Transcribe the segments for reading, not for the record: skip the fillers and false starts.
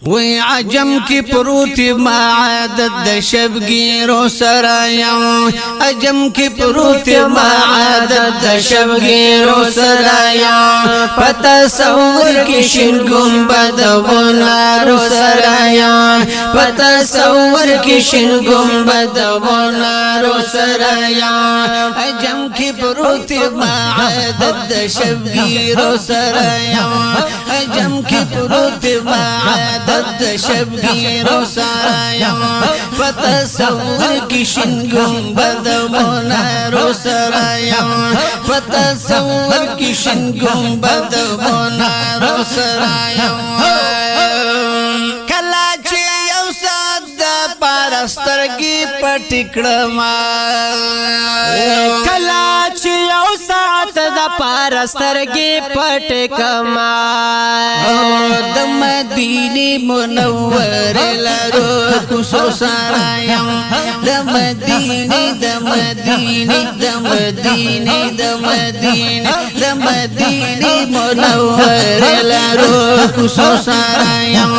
وی عجم کی پروتی ما عادت د شبگیرو سرایم عجم کی پروتی ما عادت د شبگیرو سرایم پتا سور کی شن گنبد بنارو سرایم پتا سور کی شن گنبد بنارو سرایم عجم کی پروتی ما عادت د شبگیرو سرایم عجم کی پروتی ما عادت د شبگیرو سرایم پتا سور کی شن گنبد بنارو سرایم پتا سور کی شن گنبد بنارو سرایم کلا چی یو سات د پارسترگی پټکړما کلا چی یو سات د پارسترگی پټکما د مدینه منور لارو کوسو سرایم د مدینه د مدینه د مدینه د مدینه د مدینه منور لارو کوسو سرایم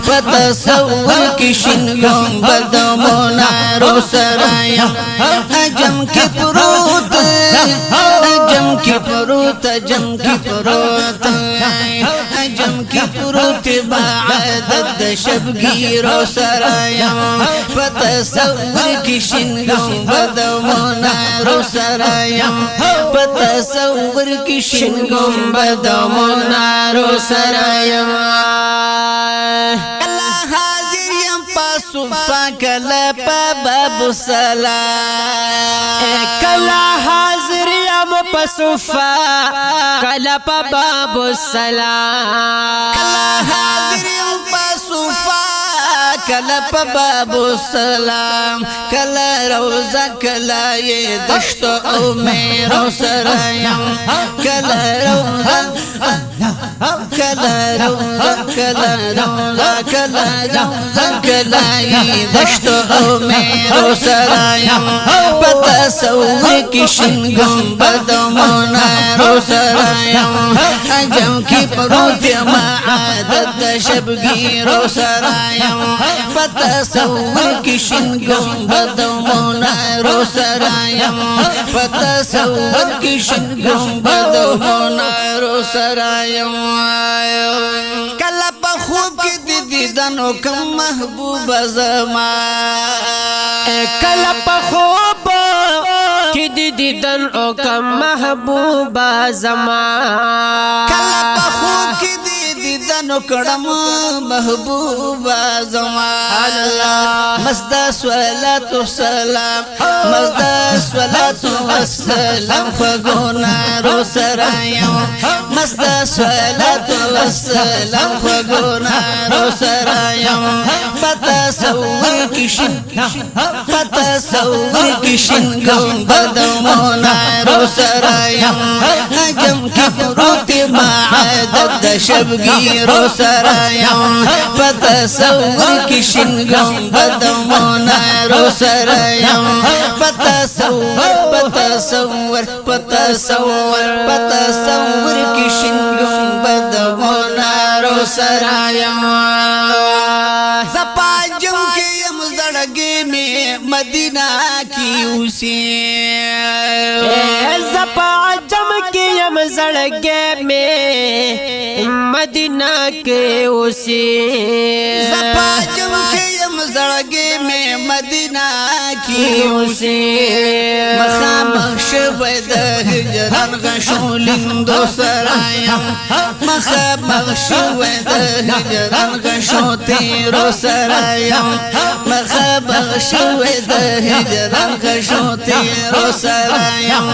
پتا سور کی شن گنبد منارو سرایم عجم کی پروت عجم کی پروت عجم کی پروت عجم کی پروت بعدت د شبگیرو سرایم پتا سور کی شن گنبد منارو سرایم پتا سور کی شن گنبد منارو سرایم صفا کلا پا باب سلام کلا حاضر یم پا صفا کلا پا باب السلام کلا حاضر یم پا صفا کلا پا باب السلام کلا روزا کلا یہ دشت او میرو سرایم کلا روزا کلا روزا کلا روزا کلا روزا کلا یہ دشت او میرو سرایم پتا سور کی شن گنبد منارو سرایم عجم کی پروت ما عادت د شبگیرو سرایم پتا سور کی شن گنبد منارو سرایم پتا سور کی شن گنبد منارو سرایم کلا پا خوب کی دیدنو کم محبوب زمان کلا پا خوب کی دیدن او کم محبوب زمان کلا پا خوب کی دیدنو کڑم محبوب زمان مزدا صلات و سلام مزدا صلات و سلام فگونارو سرایم مزدا صلات و سلام فگونارو سرایم پتا سور کی شن پتا سور کی شن گنبد منارو سرایم عجم کی پروت ما عادت د شبگیرو سرایم پتا سور کی شن گنبد منارو سرایم پتا سور پتا سور پتا سور پتا سور کی شن گنبد منارو سرایم زپاجم کے یم زڑگے میں مدینہ کی اسی زپاجم کے یم زڑگے میں مدینہ کے اسی زپاجم کے یم زڑگے میں مدینہ کی اسی مخامخ شوید ہجران غشو لندو سرایم مخامخ شوید ہجران غشو تیرو سرایم مخامخ شوید ہجران غشو تیرو سرایم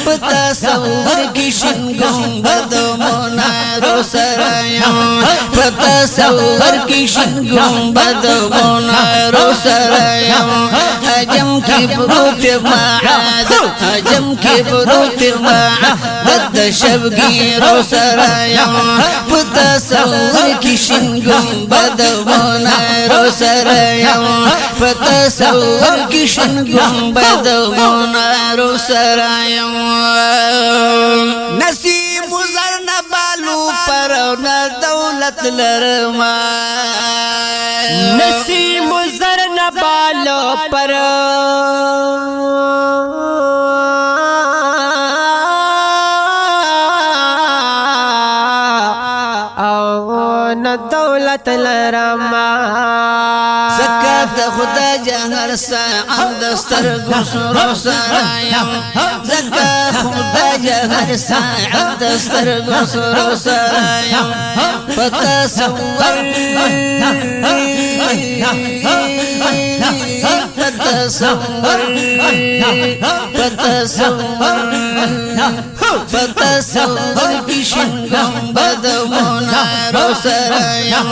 پتا سور کی شن گنبد منارو سرایم پتا سور کی شن گنبد منارو سرایم عجم کی پروت ما عادت عجم کی پروت ما عادت د شبگیرو سرایم پتا سور کی شن گنبد منارو سرایم پتا سور کی شن گنبد منارو سرایم نصیب زر نبالو پر نہ دولت لرما بالو پر او نه دولت لرما زکات خدا جهر ساعت دستر گسرو سرایم زکات خدا جهر ساعت دستر گسرو سرایم فتصور فتصور کشن گنبد منارو سرایم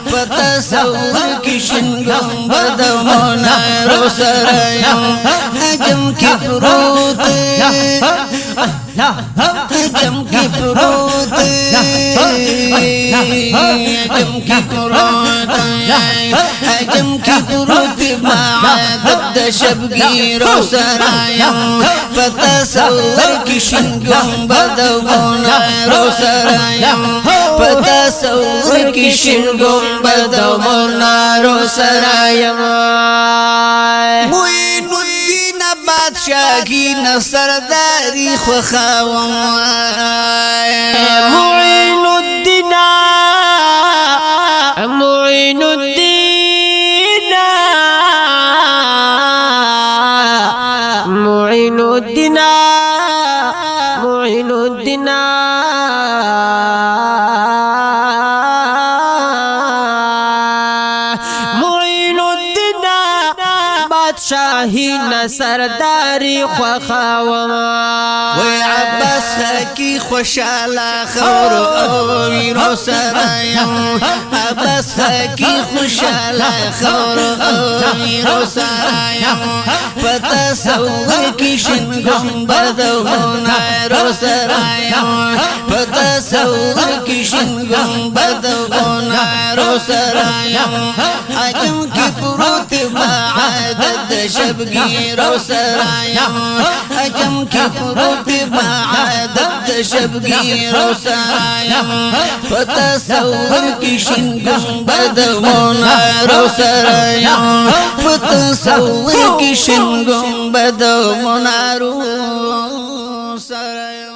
فتصور کشن گنبد منارو سرایم عجم کی پروت عجم کی پروت عجم کی پروت عجم کی پروت معادد شبگیرو سرایم فتصور کشن گنبد منارو سرایم فتصور کشن گنبد منارو سرایم معین الدین بادشاہ کی نصرداری خواهم معین الدین معین الدین معین الدین معین الدین معین الدین بادشاہی نصرداری خواهما وی عباس خاکی خوشالا خور اویرو سرایم عباس خاکی خوشالا خور اویرو سرایم فتصور کشن گنبد منارو سرایم فتصور کشن گنبد منارو سرایم عجم کی پروت معادد شبگیرو سرایم عجم کی پروت معادد شبگیرو سرایم فتصور کشن گنبد منارو سرایم فتصور کشن گنبد منارو سرایم